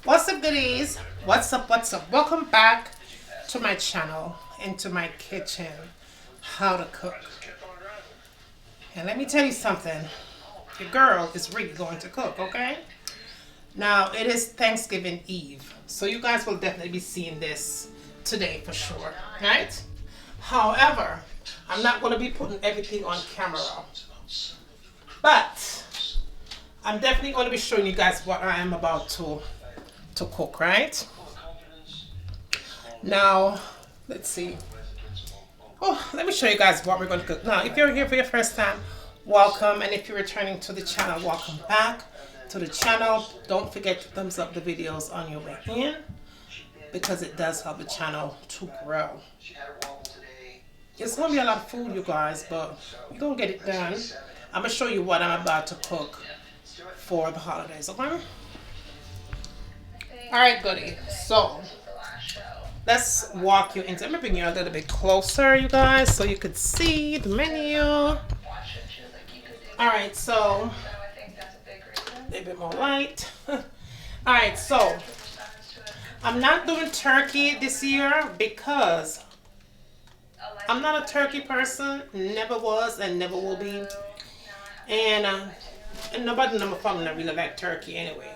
What's up, goodies? What's up? What's up? Welcome back to my channel, into my kitchen, how to cook. And let me tell you something, your girl is really going to cook, okay? Now, it is Thanksgiving Eve, so you guys will definitely be seeing this today for sure, right? However, I'm not going to be putting everything on camera, but I'm definitely going to be showing you guys what I am about to cook, right? Now, let's see. Oh, let me show you guys what we're going to cook. Now, if you're here for your first time, welcome. And if you're returning to the channel, welcome back to the channel. Don't forget to thumbs up the videos on your way in, because it does help the channel to grow. It's going to be a lot of food, you guys, but we're going to get it done. I'm going to show you what I'm about to cook for the holidays, okay? Alright, goodie. So, let's walk you into, let me bring you a little bit closer, you guys, so you could see the menu. Alright, so, a little bit more light. Alright, so, I'm not doing turkey this year because I'm not a turkey person, never was and never will be. And nobody in my family really like turkey anyway.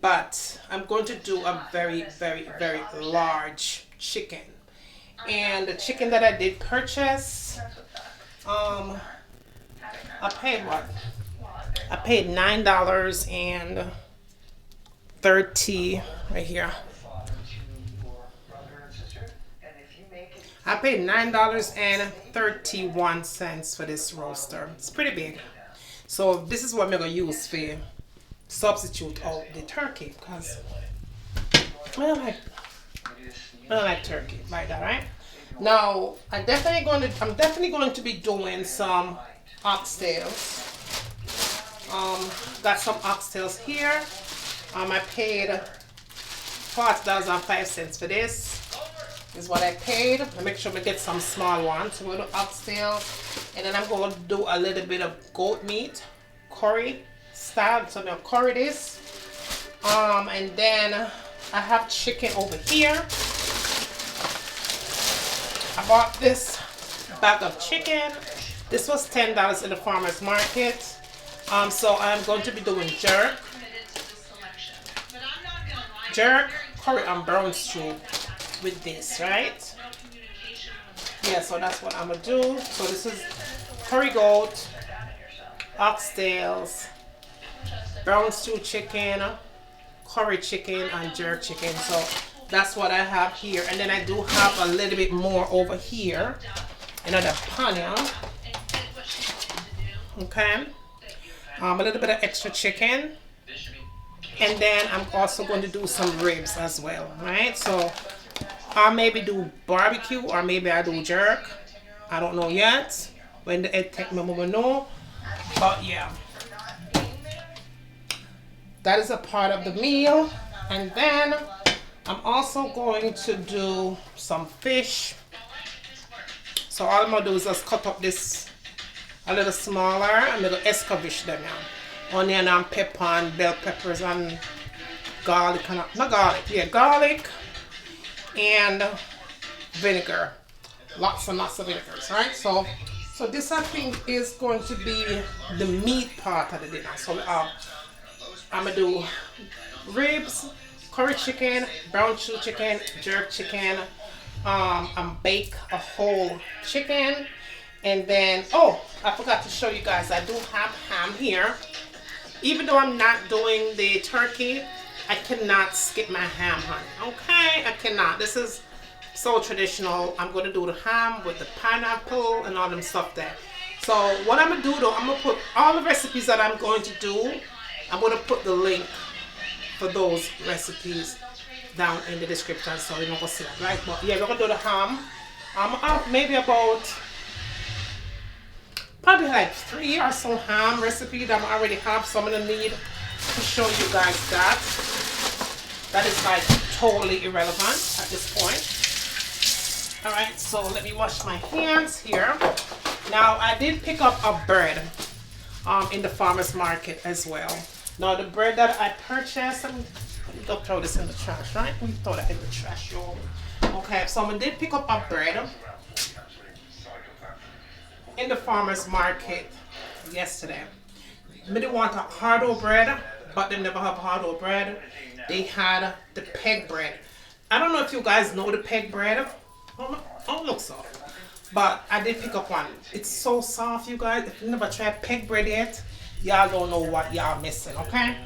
But I'm going to do a very, very, very large chicken. And the chicken that I did purchase, I paid what? I paid $9.30 right here. I paid $9.31 for this roaster. It's pretty big. So this is what I'm going to use for substitute out the turkey, because I don't like turkey like that, right? Now I'm definitely going to be doing some oxtails. Got some oxtails here. I paid $40.05 for this. Is what I paid. I make sure we get some small ones. So we'll do oxtails, and then I'm going to do a little bit of goat meat, curry style. So I'm gonna curry this. And then I have chicken over here. I bought this bag of chicken. This was $10 in the farmer's market. So I'm going to be doing jerk, curry, and brown stew with this, right? Yeah, so that's what I'm gonna do. So this is curry goat, oxtails, brown stew chicken, curry chicken, and jerk chicken. So that's what I have here. And then I do have a little bit more over here, another pan. Okay, a little bit of extra chicken. And then I'm also going to do some ribs as well, right? So I'll maybe do barbecue, or maybe I do jerk. I don't know yet. When the egg take me, we will know. But yeah, that is a part of the meal. And then I'm also going to do some fish. So all I'm gonna do is just cut up this a little smaller, a little escabeche them now. Onion and pepper and bell peppers and garlic, and not garlic, yeah, garlic and vinegar. Lots and lots of vinegars, right? So this, I think, is going to be the meat part of the dinner. So I'm gonna do ribs, curry chicken, brown stew chicken, jerk chicken, and bake a whole chicken. And then, oh, I forgot to show you guys, I do have ham here. Even though I'm not doing the turkey, I cannot skip my ham, honey. Okay, I cannot. This is so traditional. I'm going to do the ham with the pineapple and all them stuff there. So what I'm going to do though, I'm going to put all the recipes that I'm going to do, I'm going to put the link for those recipes down in the description, so you're not going to see that, right? But yeah, we're going to do the ham. Maybe about probably like 3 or so ham recipe that I already have. So I'm going to need to show you guys that. That is like totally irrelevant at this point. Alright, so let me wash my hands here. Now I did pick up a bread in the farmer's market as well. Now the bread that I purchased, Don't throw this in the trash, right? We throw that in the trash, yo. Okay, so I did pick up a bread in the farmer's market yesterday. I didn't want a hard bread, but they never have hard bread. They had the peg bread. I don't know if you guys know the peg bread. Oh, look soft. But I did pick up one. It's so soft, you guys. If you never tried peg bread yet, y'all don't know what y'all missing, okay?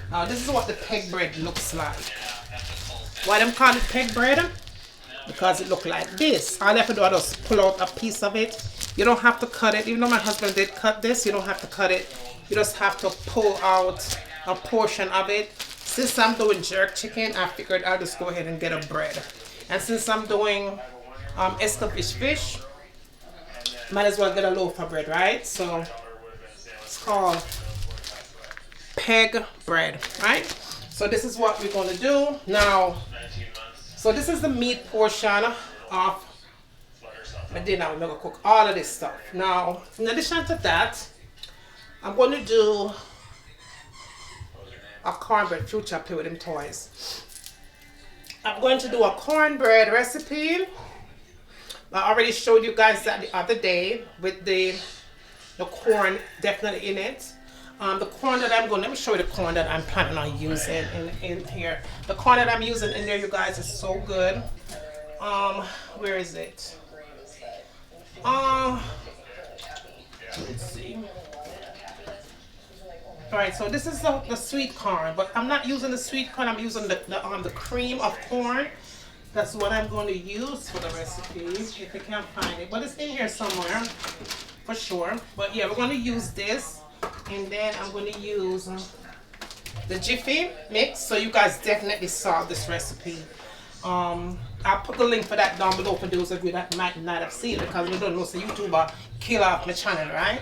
Now this is what the peg bread looks like. Why them call it peg bread? Because it look like this. All you have to do is just pull out a piece of it. You don't have to cut it. Even though my husband did cut this, you don't have to cut it. You just have to pull out a portion of it. Since I'm doing jerk chicken, I figured I'll just go ahead and get a bread. And since I'm doing escovitch fish, might as well get a loaf of bread, right? So it's called peg bread, right? So this is what we're going to do now. So this is the meat portion of my dinner. I'm going to cook all of this stuff. Now, in addition to that, I'm going to do a cornbread. Future play with them toys. I'm going to do a cornbread recipe. I already showed you guys that the other day with the corn definitely in it. The corn that let me show you the corn that I'm planning on using in here. The corn that I'm using in there, you guys, is so good. Where is it? Let's see. Alright, so this is the sweet corn, but I'm not using the sweet corn, I'm using the cream of corn. That's what I'm going to use for the recipe, if I can't find it. But it's in here somewhere, for sure. But yeah, we're going to use this. And then I'm going to use the Jiffy mix. So you guys definitely saw this recipe. I'll put the link for that down below for those of you that might not have seen it. Because we don't know, so YouTuber kill off my channel, right?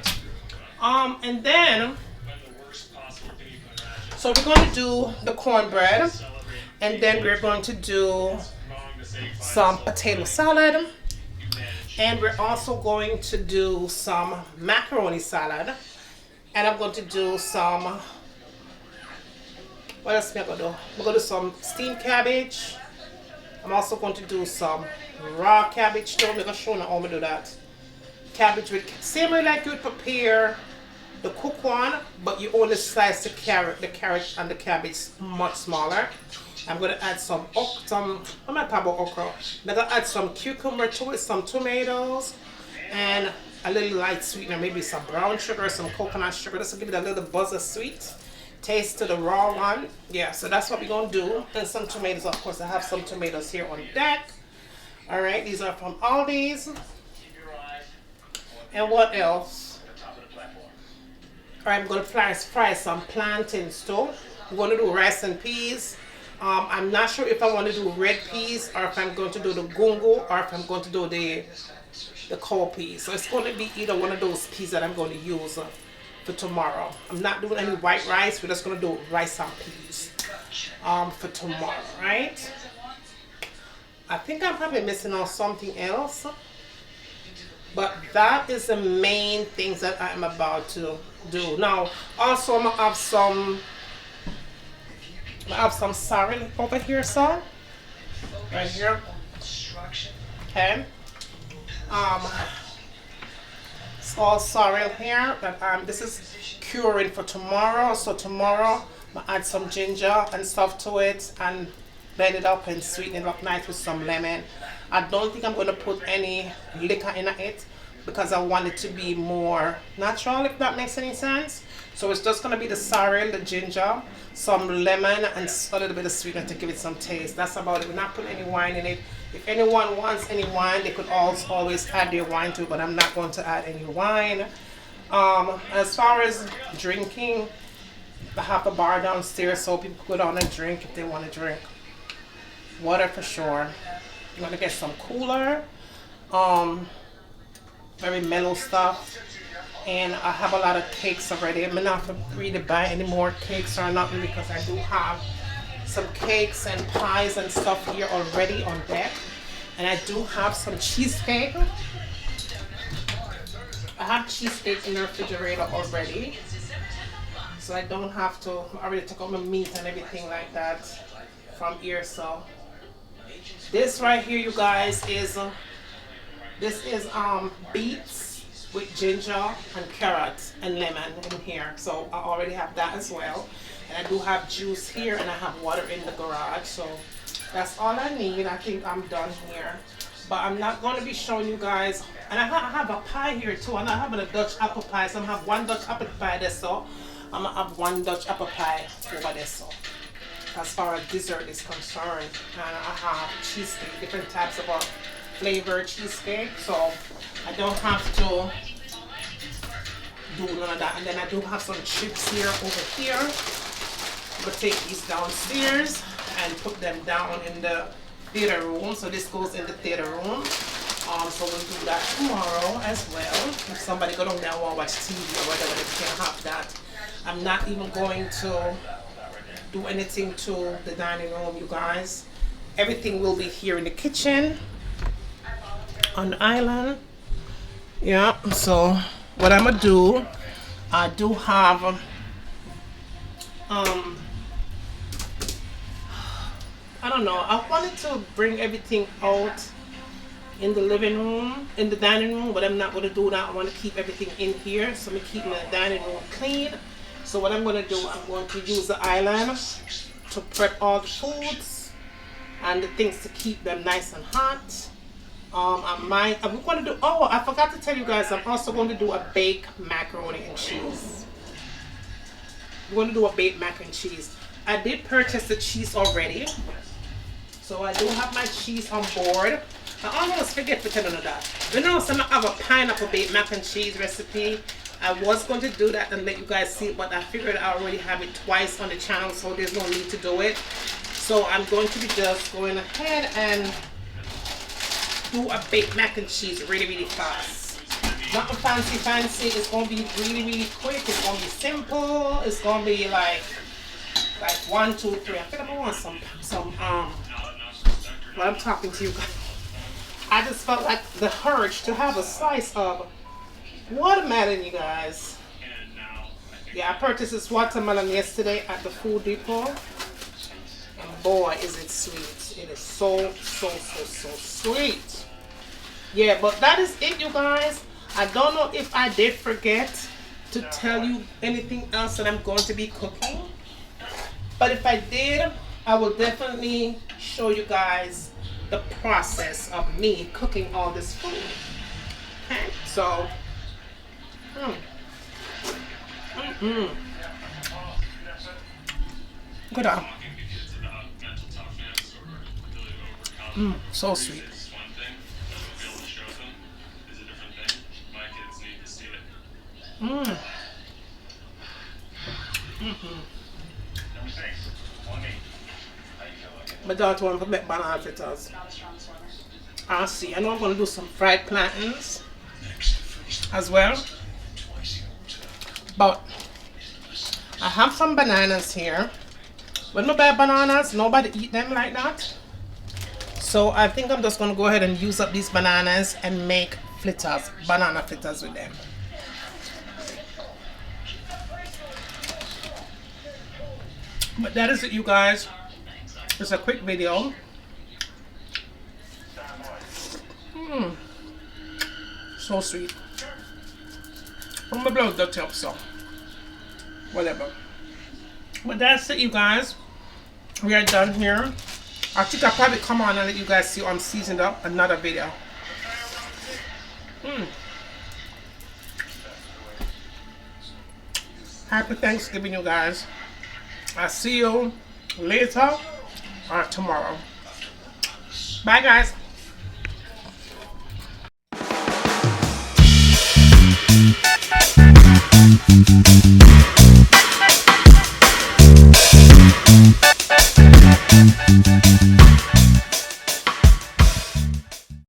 And then, so we're going to do the cornbread. And then we're going to do some potato salad, and we're also going to do some macaroni salad, and I'm going to do some, what else am I going to do? I'm going to do some steamed cabbage. I'm also going to do some raw cabbage too. I'm going to show you how to do that. Cabbage with, same way like you would prepare the cooked one, but you only slice the carrot and the cabbage much smaller. I'm going to add I'm not talking about okra. I'm going to add some cucumber to it, some tomatoes, and a little light sweetener, maybe some brown sugar, some coconut sugar. This will give it a little buzz of sweet taste to the raw one. Yeah, so that's what we're going to do. And some tomatoes, of course. I have some tomatoes here on deck. All right, these are from Aldi's. And what else? All right, I'm going to fry some plantains too. I'm going to do rice and peas. I'm not sure if I want to do red peas or if I'm going to do the gungo or if I'm going to do the cowpeas. So it's going to be either one of those peas that I'm going to use for tomorrow. I'm not doing any white rice. We're just going to do rice and peas for tomorrow, right? I think I'm probably missing on something else. But that is the main things that I'm about to do. Now, also I'm going to have some... I have some sorrel over here, so right here. Okay. It's all sorrel here, but this is curing for tomorrow. So tomorrow I'm gonna add some ginger and stuff to it and blend it up and sweeten it up nice with some lemon. I don't think I'm gonna put any liquor in it because I want it to be more natural, if that makes any sense. So it's just gonna be the sorrel, the ginger, some lemon, and a little bit of sweetener to give it some taste. That's about it. We're not putting any wine in it. If anyone wants any wine, they could also always add their wine to it, but I'm not going to add any wine. As far as drinking, I have a bar downstairs so people can go down and drink if they want to drink. Water for sure. You want to get some cooler, very mellow stuff. And I have a lot of cakes already. I'm not really buy any more cakes or nothing because I do have some cakes and pies and stuff here already on deck. And I do have some cheesecake. I have cheesecake in the refrigerator already. So I don't have to, I already took out my meat and everything like that. from here. So this right here, you guys, is this is beets with ginger and carrot and lemon in here. So I already have that as well. And I do have juice here, and I have water in the garage. So that's all I need. I think I'm done here. But I'm not going to be showing you guys. And I have a pie here too. I'm not having a Dutch apple pie. So I'm going to have one Dutch apple pie there. So I'm going to have one Dutch apple pie over there. So as far as dessert is concerned. And I have cheesecake, different types of flavored cheesecake. So I don't have to do none of that. And then I do have some chips here over here. I'm going to take these downstairs and put them down in the theater room. So this goes in the theater room. So we'll do that tomorrow as well. If somebody go down there and want to watch TV or whatever, they can have that. I'm not even going to do anything to the dining room, you guys. Everything will be here in the kitchen on the island. Yeah, so what I'm gonna do, I do have I don't know, I wanted to bring everything out in the living room, in the dining room, but I'm not going to do that. I want to keep everything in here, so I'm keeping the dining room clean. So what I'm going to do, I'm going to use the island to prep all the foods and the things to keep them nice and hot. I'm going to do, oh, I forgot to tell you guys, I'm also going to do a baked macaroni and cheese. I'm going to do a baked mac and cheese. I did purchase the cheese already. So I do have my cheese on board. I almost forget to tell you that. You know, so I have a pineapple baked mac and cheese recipe. I was going to do that and let you guys see it, but I figured I already have it twice on the channel, so there's no need to do it. So I'm going to be just going ahead and do a baked mac and cheese really fast. Nothing fancy. It's going to be really quick. It's going to be simple. It's going to be like 1, 2, 3. I think I'm gonna want some while I'm talking to you guys. I just felt like the urge to have a slice of watermelon, you guys. Yeah, I purchased this watermelon yesterday at the Food Depot. And boy, is it sweet. It is so sweet. Yeah, but that is it, you guys. I don't know if I did forget to tell you anything else that I'm going to be cooking. But if I did, I will definitely show you guys the process of me cooking all this food. Okay, so, good on. So sweet. My daughter wants to make banana fritters. I'll see. I know I'm going to do some fried plantains as well. But I have some bananas here. When I buy bananas, nobody eat them like that. So I think I'm just going to go ahead and use up these bananas and make fritters, banana fritters with them. But that is it, you guys. It's a quick video. So sweet. I'm gonna blow the top, so whatever. But that's it, you guys. We are done here. I think I'll probably come on and let you guys see I'm seasoned up another video. Happy Thanksgiving, you guys. I'll see you later or tomorrow. Bye, guys.